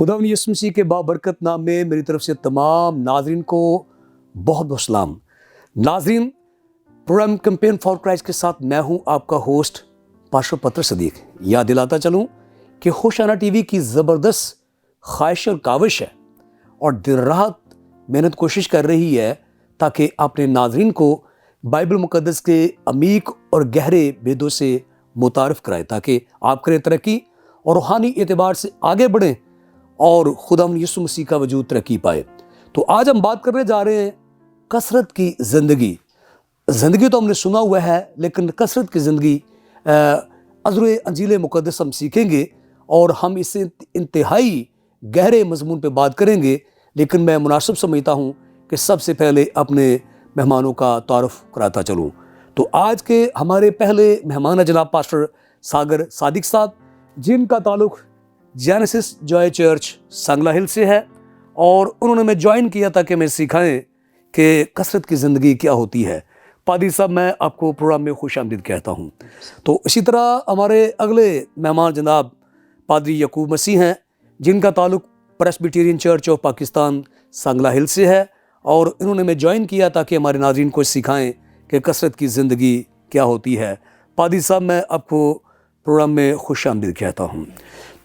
खुदावंद यीशु मसीह के बाबरकत नाम में मेरी तरफ से तमाम नाजरीन को बहुत बहुत सलाम। नाजरीन, प्रोग्राम कैंपेन फॉर क्राइस्ट के साथ मैं हूं आपका होस्ट पास्टर पत्र सदीक। याद दिलाता चलूं कि होशाना टीवी की ज़बरदस्त ख्वाहिश और काविश है और दिन रात मेहनत कोशिश कर रही है ताकि अपने नाजरीन को बाइबल मुकद्दस के अमीक और गहरे भेदों से मुतारिफ कराए, ताकि आप करें तरक्की और रूहानी एतबार से आगे बढ़ें और खुदावंद यीशु मसीह का वजूद तरक्की पाए। तो आज हम बात करने जा रहे हैं कसरत की ज़िंदगी। ज़िंदगी तो हमने सुना हुआ है, लेकिन कसरत की ज़िंदगी अज़्र अंजील मुक़द्दस हम सीखेंगे और हम इससे इंतहाई गहरे मज़मून पे बात करेंगे। लेकिन मैं मुनासिब समझता हूँ कि सबसे पहले अपने मेहमानों का तारुफ कराता चलूँ। तो आज के हमारे पहले मेहमान हैं जनाब पास्टर सागर सादिक साहब, जिनका ताल्लुक़ genesis Joy church Sangla Hill से है और उन्होंने मैं ज्वाइन किया ताकि मैं सिखाएं कि कसरत की ज़िंदगी क्या होती है। पादी साहब, मैं आपको प्रोग्राम में खुश आमदीद कहता हूँ। तो इसी तरह हमारे अगले मेहमान जनाब पादरी यकूब मसीह हैं, जिनका ताल्लुक़ Presbyterian Church of Pakistan Sangla Hill से है और इन्होंने मैं ज्वाइन किया ताकि हमारे नाज़रीन को सिखाएं कि कसरत की ज़िंदगी क्या होती है। पादी साहब, मैं आपको प्रोग्राम में खुश आमदीद कहता हूँ।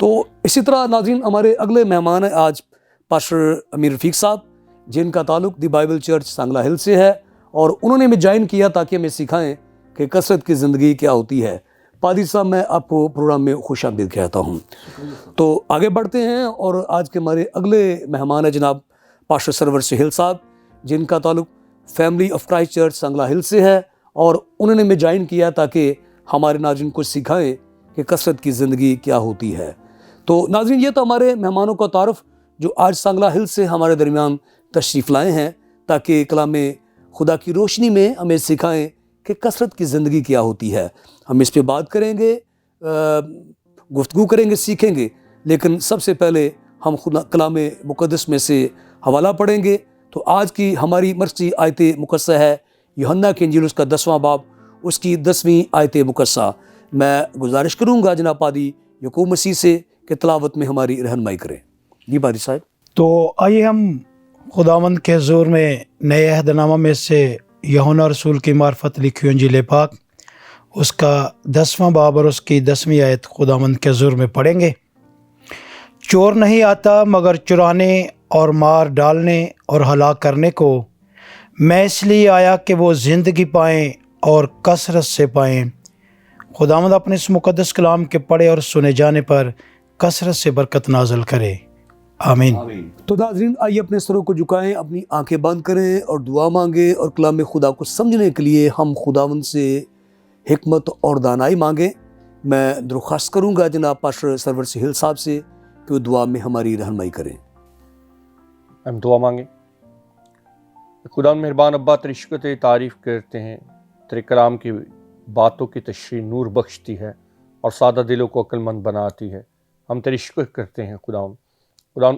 तो इसी तरह नाज़रीन, हमारे अगले मेहमान हैं आज पास्टर अमीर रफ़ीक साहब, जिनका ताल्लुक़ दी बाइबल चर्च सांगला हिल से है और उन्होंने मैं ज्वाइन किया ताकि हमें सिखाएं कि कसरत की ज़िंदगी क्या होती है। पादी साहब, मैं आपको प्रोग्राम में खुश आमदीद कहता हूँ। तो आगे बढ़ते हैं और आज के हमारे अगले मेहमान हैं जनाब पास्टर सरवर सुहेल साहब, जिनका ताल्लुक़ Family of Christ Church Sangla Hill से है और उन्होंने मैं ज्वाइन किया ताकि हमारे नाज़रीन को सिखाएं कि कसरत की ज़िंदगी क्या होती है। तो नाज़रीन, ये तो हमारे मेहमानों का तारुफ जो आज सांगला हिल से हमारे दरमियान तशरीफ़ लाए हैं ताकि कलाम खुदा की रोशनी में हमें सिखाएं कि कसरत की ज़िंदगी क्या होती है। हम इस पे बात करेंगे, गुफ्तगू करेंगे, सीखेंगे, लेकिन सबसे पहले हम खुदा कलाम मुक़द्दस में से हवाला पढ़ेंगे। तो आज की हमारी मर्सी आयत मुकस्सा है यूहन्ना की इंजील उसका 10वां बाब, उसकी 10वीं आयत मुकस्सा। मैं गुजारिश करूँगा जनाब पादी यकूब मसीह से कि तिलावत में हमारी रहनुमाई करें। जी पादी साहब। तो आइए हम खुदावंद के ज़ोर में नए अहदनामा में से यूहन्ना रसूल की मार्फत लिखी इंजील पाक उसका 10वां बाब और उसकी 10वीं आयत खुदावंद के ज़ोर में पढ़ेंगे। चोर नहीं आता मगर चुराने और मार डालने और हलाक करने को, मैं इसलिए आया कि वो ज़िंदगी पाएँ और कसरत से पाएँ। खुदावंद अपने इस मुक़द्दस कलाम के पढ़े और सुने जाने पर कसरत से बरकत नाज़िल करे। आमीन। तो नाज़रीन, आइए अपने सरों को झुकाएं, अपनी आंखें बंद करें और दुआ मांगें और कलाम खुदा को समझने के लिए हम खुदावंद से हिकमत और दानाई मांगें। मैं दरख्वास्त करूंगा जनाब पास्टर सरवर सुहेल साहब से कि वो दुआ में हमारी रहनुमाई करें। हम दुआ मांगें। खुदा मेहरबान अब्बा, तेरी शुक्र तेरी तारीफ़ करते हैं। तेरे कलाम की बातों की तशरीह नूर बख्शती है और सादा दिलों को अक्लमंद बनाती है। हम तेरी शुक्र करते हैं खुदा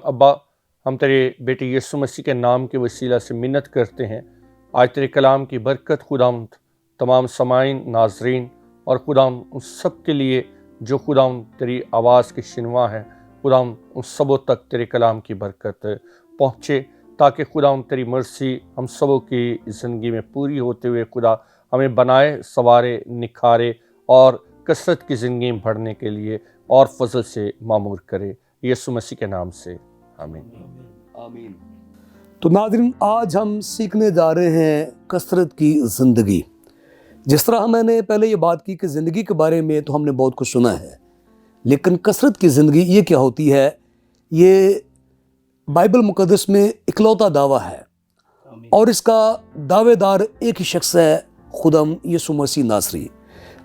अब्बा, हम तेरे बेटे यीशु मसीह के नाम के वसीला से मिन्नत करते हैं। आज तेरे कलाम की बरकत खुदाम तमाम समाइन नाजरीन और खुदाम उन सब के लिए जो खुदाम तेरी आवाज़ की शिनवा है, खुदाम उन सबों तक तेरे कलाम की बरकत पहुँचे, ताकि खुदाम तेरी मर्सी हम सबों की ज़िंदगी में पूरी होते हुए खुदा हमें बनाए, सवारे, निखारे और कसरत की ज़िंदगी में बढ़ने के लिए और फजल से मामूर करे, यीशु मसीह के नाम से आमीन। आमीन। तो नाज़रीन, आज हम सीखने जा रहे हैं कसरत की ज़िंदगी। जिस तरह मैंने पहले ये बात की कि ज़िंदगी के बारे में तो हमने बहुत कुछ सुना है, लेकिन कसरत की ज़िंदगी ये क्या होती है, ये बाइबल मुक़द्दस में इकलौता दावा है और इसका दावेदार एक ही शख्स है, खुदम यीशु मसीह नासरी।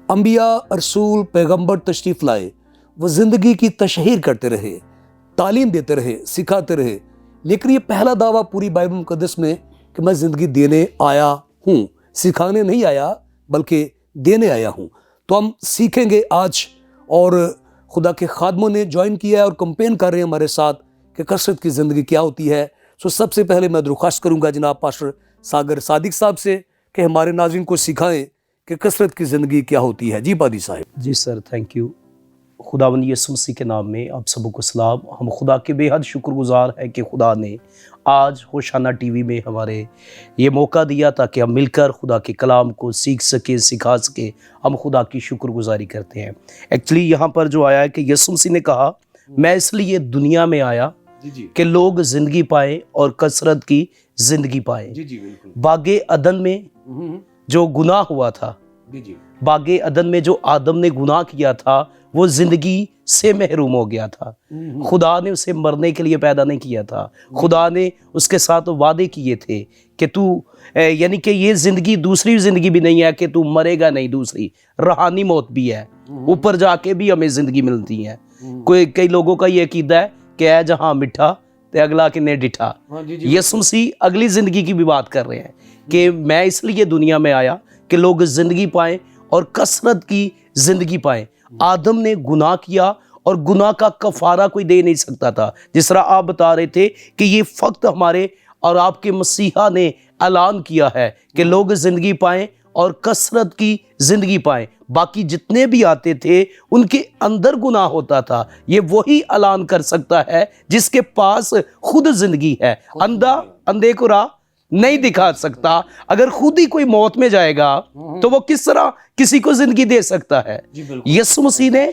अंबिया, रसूल, पैगंबर तशरीफ़ लाए, वो ज़िंदगी की तशहीर करते रहे, तालीम देते रहे, सिखाते रहे, लेकिन ये पहला दावा पूरी बाइबल मुक़द्दस में कि मैं ज़िंदगी देने आया हूँ, सिखाने नहीं आया बल्कि देने आया हूँ। तो हम सीखेंगे आज और खुदा के खादमों ने ज्वाइन किया है और कंपेन कर रहे हैं हमारे साथ कि कसरत की ज़िंदगी क्या होती है। सो सबसे पहले मैं दरख्वास्त करूँगा जनाब पास्टर सागर सादिक साहब से कि हमारे नाज़रीन को सिखाएं कि कसरत की ज़िंदगी क्या होती है। जी पादी साहब। जी सर, थैंक यू। खुदावंद यीशु मसीह के नाम में आप सबों को सलाम। हम खुदा के बेहद शुक्रगुजार हैं कि खुदा ने आज होशाना टीवी में हमारे ये मौका दिया ताकि हम मिलकर खुदा के कलाम को सीख सके, सिखा सके। हम खुदा की शुक्रगुजारी करते हैं। एक्चुअली यहाँ पर जो आया है कि यीशु मसीह ने कहा, मैं इसलिए दुनिया में आया कि लोग ज़िंदगी पाएँ और कसरत की ज़िंदगी पाएँ। बागे अदन में जो गुनाह हुआ था, बागे अदन में जो आदम ने गुनाह किया था, वो जिंदगी से महरूम हो गया था। खुदा ने उसे मरने के लिए पैदा नहीं किया था। खुदा ने उसके साथ वादे किए थे कि तू यानी कि ये जिंदगी दूसरी जिंदगी भी नहीं है कि तू मरेगा नहीं, दूसरी रूहानी मौत भी है, ऊपर जाके भी हमें जिंदगी मिलती है। कई लोगों का ये अकीदा है कि है जहाँ मिठा ते अगला किन्ने डिठा। यीशु मसीह अगली जिंदगी की भी बात कर रहे हैं कि मैं इसलिए दुनिया में आया कि लोग जिंदगी पाएं और कसरत की जिंदगी पाएं। आदम ने गुनाह किया और गुनाह का कफारा कोई दे नहीं सकता था। जिस तरह आप बता रहे थे कि ये फक्त हमारे और आपके मसीहा ने ऐलान किया है कि लोग जिंदगी पाएं और कसरत की जिंदगी पाएं। बाकी जितने भी आते थे उनके अंदर गुनाह होता था। ये वही ऐलान कर सकता है जिसके पास खुद जिंदगी है। अंधा अंधे को राह नहीं दिखा सकता। अगर खुद ही कोई मौत में जाएगा तो वो किस तरह किसी को जिंदगी दे सकता है? यीशु मसीह ने,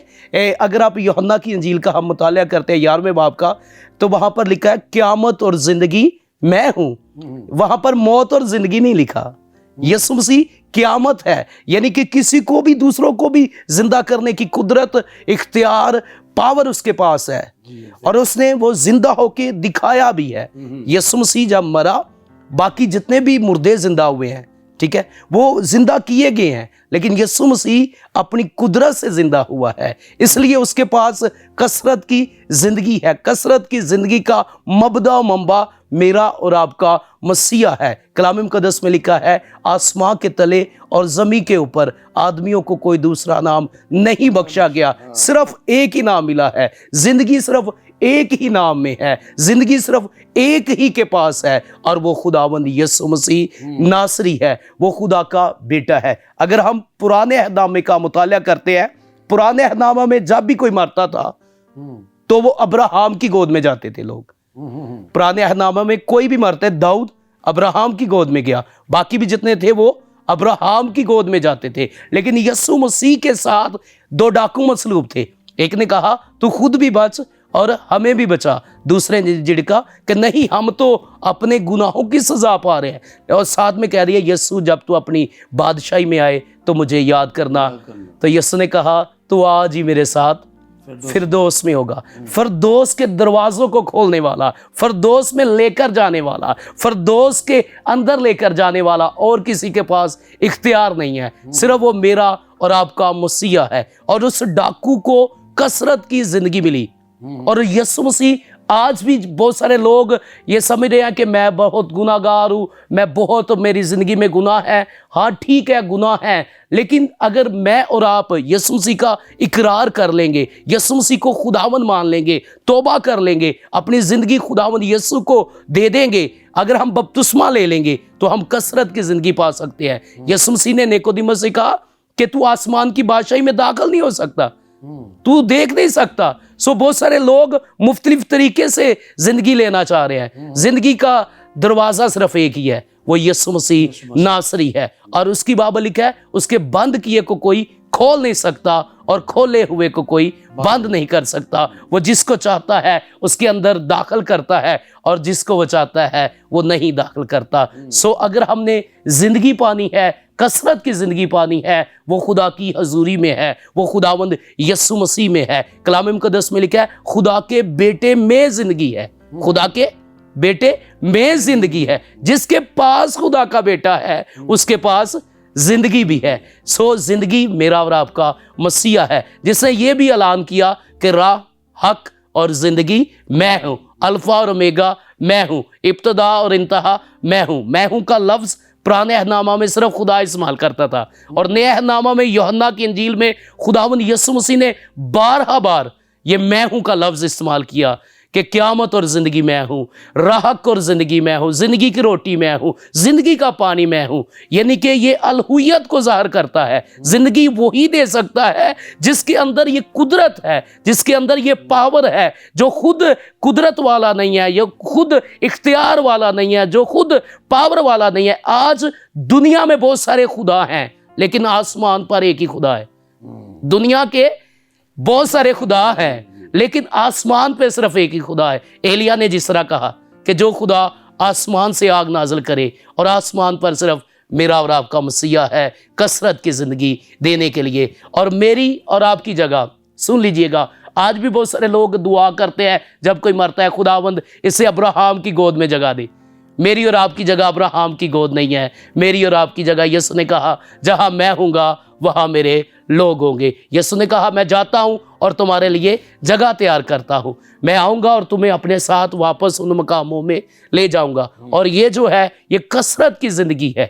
अगर आप यूहन्ना की इंजील का हम मुताला करते हैं 11वें बाब का, तो वहां पर लिखा है क़यामत और जिंदगी मैं हूं। वहां पर मौत और जिंदगी नहीं लिखा। यीशु मसीह क़यामत है, यानी कि किसी को भी, दूसरों को भी जिंदा करने की कुदरत, इख्तियार, पावर उसके पास है और उसने वो जिंदा होके दिखाया भी है। यीशु मसीह जब मरा, बाकी जितने भी मुर्दे जिंदा हुए हैं, ठीक है, वो जिंदा किए गए हैं, लेकिन यीशु मसीह अपनी कुदरत से जिंदा हुआ है। इसलिए उसके पास कसरत की जिंदगी है। कसरत की जिंदगी का मबदा मंबा मेरा और आपका मसीहा है। कलाम मुकद्दस में लिखा है, आसमां के तले और ज़मीन के ऊपर आदमियों को कोई दूसरा नाम नहीं बख्शा गया, सिर्फ एक ही नाम मिला है। जिंदगी सिर्फ एक ही नाम में है, जिंदगी सिर्फ एक ही के पास है और वो खुदावंद यीशु मसीह नासरी है, वो खुदा का बेटा है। अगर हम पुराने अहदनामे का मुताला करते हैं, पुराने अहदनामे में जब भी कोई मरता था तो वो अब्राहम की गोद में जाते थे लोग। पुराने अहदनामे में कोई भी मरते, दाऊद अब्राहम की गोद में गया, बाकी भी जितने थे वो अब्राहम की गोद में जाते थे। लेकिन यीशु मसीह के साथ दो डाकू मसलूब थे। एक ने कहा तू खुद भी बच और हमें भी बचा। दूसरे ने झिड़का कि नहीं, हम तो अपने गुनाहों की सजा पा रहे हैं। और साथ में कह रही है, यीशु जब तू अपनी बादशाही में आए तो मुझे याद करना। तो यीशु ने कहा तू आज ही मेरे साथ फिरदौस में होगा। फिरदौस के दरवाजों को खोलने वाला, फिरदौस में लेकर जाने वाला, फिरदौस के अंदर लेकर जाने वाला और किसी के पास इख्तियार नहीं है, सिर्फ वो मेरा और आपका मसीहा है। और उस डाकू को कसरत की जिंदगी मिली। और यीशु मसीह, आज भी बहुत सारे लोग ये समझ रहे हैं कि मैं बहुत गुनाहगार हूँ, मैं बहुत, मेरी ज़िंदगी में गुनाह है। हाँ ठीक है, गुनाह है, लेकिन अगर मैं और आप यीशु मसीह का इकरार कर लेंगे, यीशु मसीह को खुदावंद मान लेंगे, तौबा कर लेंगे, अपनी ज़िंदगी खुदावंद यीशु को दे देंगे, अगर हम बपतिस्मा ले लेंगे तो हम कसरत की ज़िंदगी पा सकते हैं। यीशु मसीह ने निकोदेमुस से कहा कि तू आसमान की बादशाही में दाखिल नहीं हो सकता, तू देख नहीं सकता। सो बहुत सारे लोग मुख्तलिफ तरीके से जिंदगी लेना चाह रहे हैं। जिंदगी का दरवाजा सिर्फ एक ही है, वो यीशु मसीह नासरी है। और उसकी बाइबल लिखा है, उसके बंद किए को कोई खोल नहीं सकता और खोले हुए को कोई बंद नहीं कर सकता। वो जिसको चाहता है उसके अंदर दाखिल करता है और जिसको वो चाहता है वो नहीं दाखिल करता। सो अगर हमने जिंदगी पानी है, कसरत की जिंदगी पानी है, वो खुदा की हजूरी में है, वो खुदावंद यीशु मसीह में है। कलाम मुकद्दस में लिखा है खुदा के बेटे में जिंदगी है, खुदा के बेटे में जिंदगी है। जिसके पास खुदा का बेटा है उसके पास जिंदगी भी है। सो जिंदगी मेरा और आपका मसीहा है, जिसने ये भी ऐलान किया कि राह, हक और जिंदगी मैं हूं, अल्फा और ओमेगा मैं हूं, इब्तदा और इंतहा मैं हूं। मैं हूं का लफ्ज पुराने अहदनामा में सिर्फ खुदा इस्तेमाल करता था, और नए अहदनामा में यूहन्ना की इंजील में खुदावंद यीशु मसीह ने 12 बार ये मैं हूं का लफ्ज इस्तेमाल किया کہ قیامت اور زندگی میں ہوں، راحت اور زندگی میں ہوں، زندگی کی روٹی میں ہوں، زندگی کا پانی میں ہوں، یعنی کہ یہ الوہیت کو ظاہر کرتا ہے۔ زندگی وہی دے سکتا ہے جس کے اندر یہ قدرت ہے، جس کے اندر یہ پاور ہے، جو خود قدرت والا نہیں ہے، یہ خود اختیار والا نہیں ہے، جو خود پاور والا نہیں ہے۔ آج دنیا میں بہت سارے خدا ہیں لیکن آسمان پر ایک ہی خدا ہے۔ دنیا کے بہت سارے خدا ہیں لیکن آسمان پہ صرف ایک ہی خدا ہے۔ ایلیا نے جس طرح کہا کہ جو خدا آسمان سے آگ نازل کرے اور آسمان پر صرف میرا اور آپ کا مسیح ہے کثرت کی زندگی دینے کے لیے۔ اور میری اور آپ کی جگہ سن لیجئے گا، آج بھی بہت سارے لوگ دعا کرتے ہیں جب کوئی مرتا ہے، خداوند اسے ابراہیم کی گود میں جگہ دے۔ میری اور آپ کی جگہ ابراہیم کی گود نہیں ہے، میری اور آپ کی جگہ یسوع نے کہا جہاں میں ہوں گا وہاں میرے لوگ ہوں گے۔ یسوع نے کہا میں جاتا ہوں اور تمہارے لیے جگہ تیار کرتا ہوں، میں آؤں گا اور تمہیں اپنے ساتھ واپس ان مقاموں میں لے جاؤں گا۔ اور یہ جو ہے یہ کثرت کی زندگی ہے،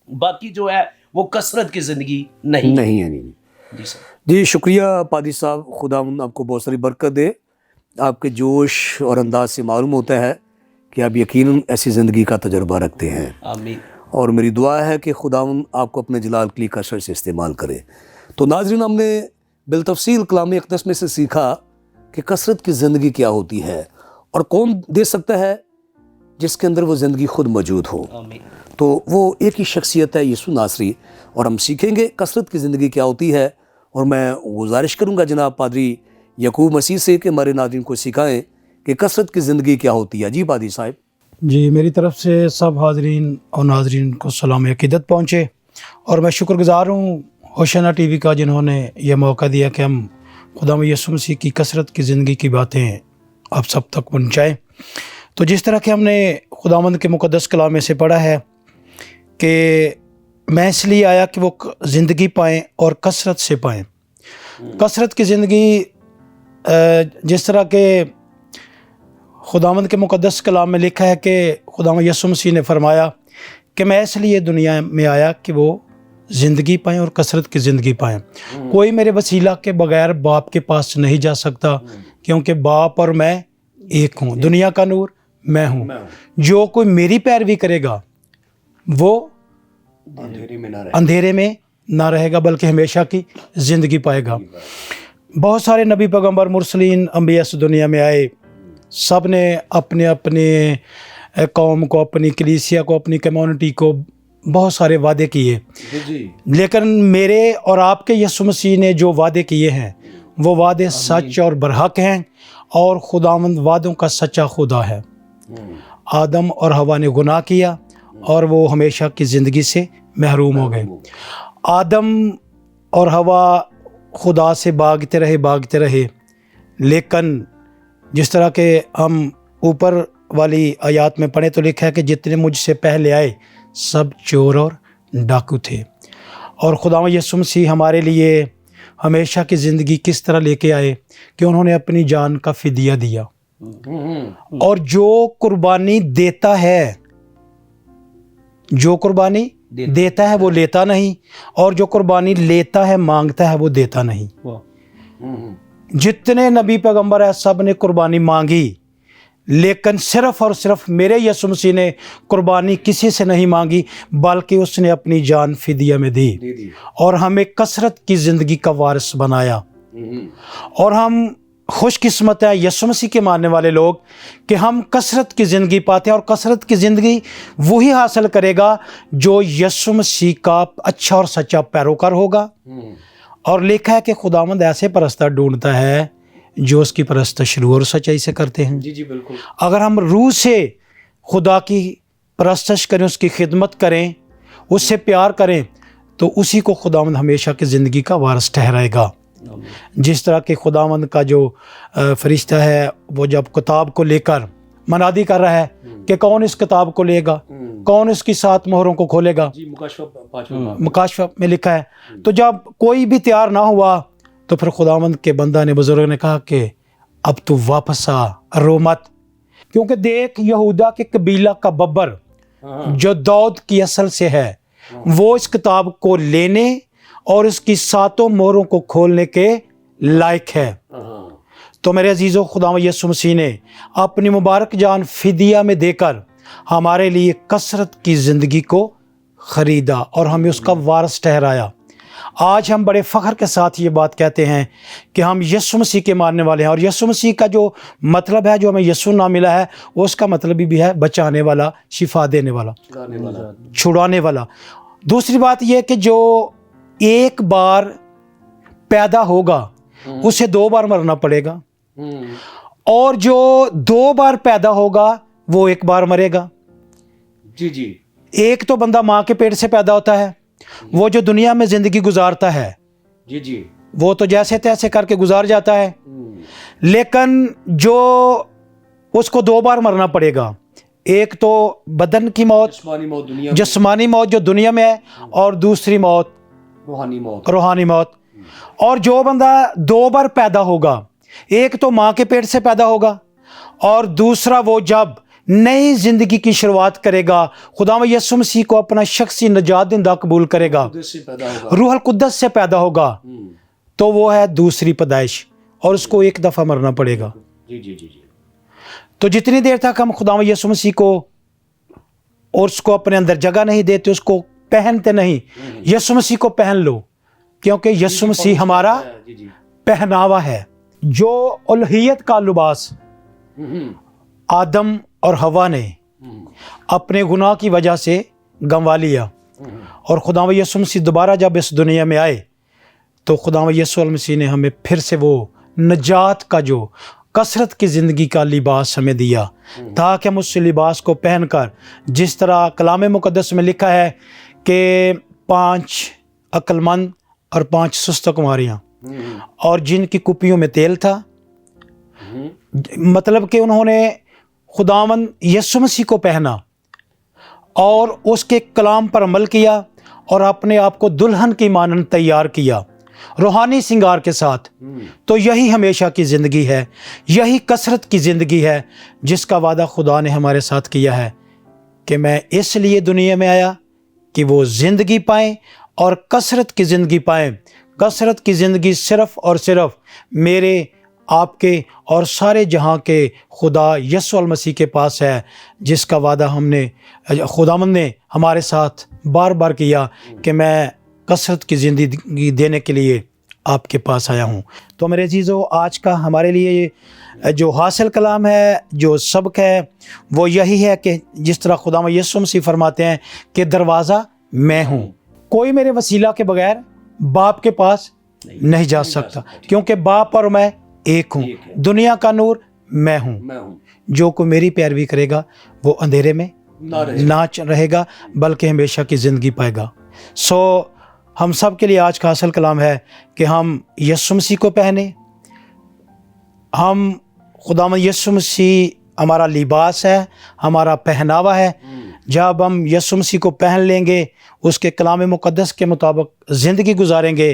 باقی جو ہے وہ کثرت کی زندگی نہیں ہے۔ نہیں ہے نہیں۔ جی سر، جی شکریہ پادری صاحب، خداوند آپ کو بہت ساری برکت دے۔ آپ کے جوش اور انداز سے معلوم ہوتا ہے کہ آپ یقیناً ایسی زندگی کا تجربہ رکھتے ہیں، آمین۔ اور میری دعا ہے کہ خداوند آپ کو اپنے جلال کے لیے کثرت سے استعمال کرے۔ تو ناظرین، ہم نے بالتفصیل کلام اقدس میں سے سیکھا کہ کثرت کی زندگی کیا ہوتی ہے اور کون دے سکتا ہے، جس کے اندر وہ زندگی خود موجود ہو۔ آمین۔ تو وہ ایک ہی شخصیت ہے، یسوع ناصری، اور ہم سیکھیں گے کثرت کی زندگی کیا ہوتی ہے۔ اور میں گزارش کروں گا جناب پادری یعقوب مسیح سے کہ ہمارے ناظرین کو سکھائیں کہ کثرت کی زندگی کیا ہوتی ہے۔ جی پادری صاحب۔ جی، میری طرف سے سب حاضرین اور ناظرین کو سلام عقیدت پہنچے، اور میں شکر گزار ہوں ہوشانہ ٹی وی کا جنہوں نے یہ موقع دیا کہ ہم خدا یسوع مسیح کی کثرت کی زندگی کی باتیں آپ سب تک پہنچائیں۔ تو جس طرح کہ ہم نے خداوند کے مقدس کلام میں سے پڑھا ہے کہ میں اس لیے آیا کہ وہ زندگی پائیں اور کثرت سے پائیں۔ کثرت کی زندگی جس طرح کہ خداوند کے مقدس کلام میں لکھا ہے کہ خداوند یسوع مسیح نے فرمایا کہ میں اس لیے دنیا میں آیا کہ وہ زندگی پائیں اور کثرت کی زندگی پائیں۔ کوئی میرے وسیلہ کے بغیر باپ کے پاس نہیں جا سکتا، کیونکہ باپ اور میں ایک ہوں، دنیا کا نور میں ہوں۔ جو کوئی میری پیروی کرے گا وہ اندھیرے میں نہ رہے گا بلکہ ہمیشہ کی زندگی پائے گا۔ بہت سارے نبی پیغمبر مرسلین انبیاء اس دنیا میں آئے، سب نے اپنے اپنے قوم کو، اپنی کلیسیا کو، اپنی کمیونٹی کو بہت سارے وعدے کیے، لیکن میرے اور آپ کے یسوع مسیح نے جو وعدے کیے ہیں وہ وعدے سچ اور برحق ہیں، اور خداوند وعدوں کا سچا خدا ہے۔ آدم اور حوا نے گناہ کیا اور وہ ہمیشہ کی زندگی سے محروم ہو گئے۔ آدم اور حوا خدا سے بھاگتے رہے، لیکن جس طرح کہ ہم اوپر والی آیات میں پڑھیں تو لکھا ہے کہ جتنے مجھ سے پہلے آئے سب چور اور ڈاکو تھے، اور خدا یسوع مسیح ہمارے لیے ہمیشہ کی زندگی کس طرح لے کے آئے کہ انہوں نے اپنی جان کا فدیہ دیا، اور جو قربانی دیتا ہے وہ لیتا نہیں، اور جو قربانی لیتا ہے مانگتا ہے وہ دیتا نہیں۔ جتنے نبی پیغمبر ہیں سب نے قربانی مانگی، لیکن صرف اور صرف میرے یسوع مسیح نے قربانی کسی سے نہیں مانگی بلکہ اس نے اپنی جان فدیہ میں دی اور ہمیں کثرت کی زندگی کا وارث بنایا۔ اور ہم خوش قسمت ہیں یسوع مسیح کے ماننے والے لوگ کہ ہم کثرت کی زندگی پاتے ہیں، اور کثرت کی زندگی وہی حاصل کرے گا جو یسوع مسیح کا اچھا اور سچا پیروکار ہوگا۔ اور لکھا ہے کہ خداوند ایسے پرستار ڈھونڈتا ہے جو اس کی پرستش روح اور سچائی سے کرتے ہیں۔ جی بالکل۔ اگر ہم روح سے خدا کی پرستش کریں، اس کی خدمت کریں، اس سے پیار کریں، تو اسی کو خداوند ہمیشہ کی زندگی کا وارث ٹھہرائے گا۔ جس طرح کہ خداوند کا جو فرشتہ ہے وہ جب کتاب کو لے کر منادی کر رہا ہے کہ کون اس کتاب کو لے گا، کون اس کی 7 مہروں کو کھولے گا، مکاشفہ میں لکھا ہے۔ تو جب کوئی بھی تیار نہ ہوا تو پھر خداوند کے بندہ نے، بزرگ نے کہا کہ اب تو واپس آ، رو مت، کیونکہ دیکھ یہودا کے قبیلہ کا ببر جو داؤد کی اصل سے ہے وہ اس کتاب کو لینے اور اس کی 7 مہروں کو کھولنے کے لائق ہے۔ تو میرے عزیزوں خدا یسوع مسیح نے اپنی مبارک جان فدیہ میں دے کر ہمارے لیے کثرت کی زندگی کو خریدا اور ہمیں اس کا وارث ٹھہرایا۔ آج ہم بڑے فخر کے ساتھ یہ بات کہتے ہیں کہ ہم یسوع مسیح کے ماننے والے ہیں، اور یسوع مسیح کا جو مطلب ہے، جو ہمیں یسوع نام ملا ہے، اس کا مطلب بھی ہے بچانے والا، شفا دینے والا، چھڑانے والا۔ دوسری بات یہ کہ جو ایک بار پیدا ہوگا اسے 2 بار مرنا پڑے گا، اور جو 2 بار پیدا ہوگا وہ 1 بار مرے گا۔ جی ایک تو بندہ ماں کے پیٹ سے پیدا ہوتا ہے، وہ جو دنیا میں زندگی گزارتا ہے جی وہ تو جیسے تیسے کر کے گزار جاتا ہے، لیکن جو اس کو 2 بار مرنا پڑے گا، ایک تو بدن کی موت، جسمانی موت جو دنیا میں ہے، اور دوسری موت روحانی موت۔ اور جو بندہ 2 بار پیدا ہوگا، ایک تو ماں کے پیٹ سے پیدا ہوگا، اور دوسرا وہ جب نئی زندگی کی شروعات کرے گا، خدا یسوع مسیح کو اپنا شخصی نجات دہندہ قبول کرے گا، روح القدس سے پیدا ہوگا، تو وہ ہے دوسری پیدائش، اور اس کو 1 دفعہ مرنا پڑے گا۔ تو جتنی دیر تک ہم خدا یسوع مسیح کو اور اس کو اپنے اندر جگہ نہیں دیتے، اس کو پہنتے نہیں، یسوع مسیح کو پہن لو، کیونکہ یسوع مسیح ہمارا پہناوا ہے۔ جو الوہیت کا لباس آدم اور حوا نے اپنے گناہ کی وجہ سے گنوا لیا، اور خدا یسوع مسیح دوبارہ جب اس دنیا میں آئے تو خدا یسوع مسیح نے ہمیں پھر سے وہ نجات کا جو کثرت کی زندگی کا لباس ہمیں دیا، تاکہ ہم اس لباس کو پہن کر، جس طرح کلام مقدس میں لکھا ہے کہ 5 عقل مند اور 5 سست کماریاں، اور جن کی کپیوں میں تیل تھا، مطلب کہ انہوں نے خداوند یسوع مسیح کو پہنا اور اس کے کلام پر عمل کیا، اور اپنے آپ کو دلہن کی مانند تیار کیا روحانی سنگار کے ساتھ۔ تو یہی ہمیشہ کی زندگی ہے، یہی کثرت کی زندگی ہے جس کا وعدہ خدا نے ہمارے ساتھ کیا ہے کہ میں اس لیے دنیا میں آیا کہ وہ زندگی پائیں اور کثرت کی زندگی پائیں۔ کثرت کی زندگی صرف اور صرف میرے، آپ کے اور سارے جہاں کے خدا یسوع المسیح کے پاس ہے، جس کا وعدہ ہم نے، خداوند نے ہمارے ساتھ بار بار کیا کہ میں کثرت کی زندگی دینے کے لیے آپ کے پاس آیا ہوں۔ تو میرے عزیزو، آج کا ہمارے لیے جو حاصل کلام ہے، جو سبق ہے، وہ یہی ہے کہ جس طرح خدا یسوع مسیح فرماتے ہیں کہ دروازہ میں ہوں، کوئی میرے وسیلہ کے بغیر باپ کے پاس نہیں جا سکتا، کیونکہ باپ اور میں ایک ہوں، دنیا کا نور میں ہوں، جو کوئی میری پیروی کرے گا وہ اندھیرے میں نہ رہے گا بلکہ ہمیشہ کی زندگی پائے گا۔ ہم سب کے لیے آج کا حاصل کلام ہے کہ ہم یسوع مسیح کو پہنے، ہم خداوند یسوع مسیح ہمارا لباس ہے، ہمارا پہناوا ہے۔ جب ہم یسوع مسیح کو پہن لیں گے، اس کے کلام مقدس کے مطابق زندگی گزاریں گے،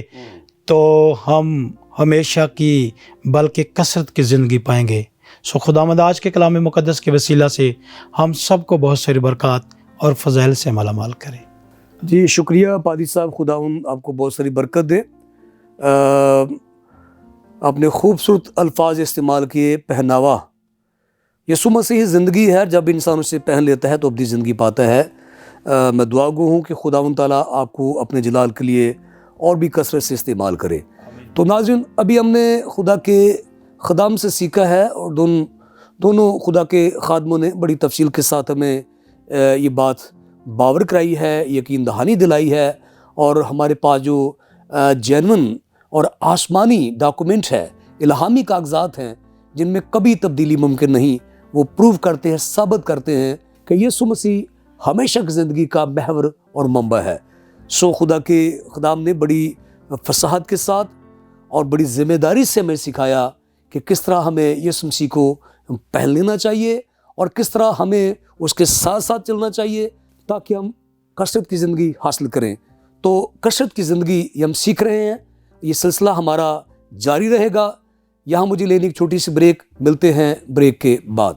تو ہم ہمیشہ کی بلکہ کثرت کی زندگی پائیں گے۔ خداوند آج کے کلام مقدس کے وسیلہ سے ہم سب کو بہت ساری برکات اور فضائل سے مالا مال کرے۔ جی شکریہ پادری صاحب، خداوند آپ کو بہت ساری برکت دے۔ آپ نے خوبصورت الفاظ استعمال کیے، پہناوا۔ یسوع مسیح زندگی ہے، جب انسان اسے پہن لیتا ہے تو اپنی زندگی پاتا ہے۔ میں دعا گو ہوں کہ خداوند تعالیٰ آپ کو اپنے جلال کے لیے اور بھی کثرت سے استعمال کرے۔ تو ناظرین، ابھی ہم نے خدا کے خدام سے سیکھا ہے، اور دونوں خدا کے خادموں نے بڑی تفصیل کے ساتھ ہمیں یہ بات باور کرائی ہے، یقین دہانی دلائی ہے، اور ہمارے پاس جو جینون اور آسمانی ڈاکومنٹ ہے، الہامی کاغذات ہیں جن میں کبھی تبدیلی ممکن نہیں، وہ پروو کرتے ہیں، ثابت کرتے ہیں کہ یسوع مسیح ہمیشہ کی زندگی کا محور اور منبع ہے۔ خدا کے خدام نے بڑی فصاحت کے ساتھ اور بڑی ذمہ داری سے ہمیں سکھایا کہ کس طرح ہمیں یسوع مسیح کو پہن لینا چاہیے، اور کس طرح ہمیں اس کے ساتھ ساتھ چلنا چاہیے تاکہ ہم کثرت کی زندگی حاصل کریں۔ تو کثرت کی زندگی یہ ہم سیکھ رہے ہیں، یہ سلسلہ ہمارا جاری رہے گا۔ یہاں مجھے لینے ایک چھوٹی سی بریک، ملتے ہیں بریک کے بعد۔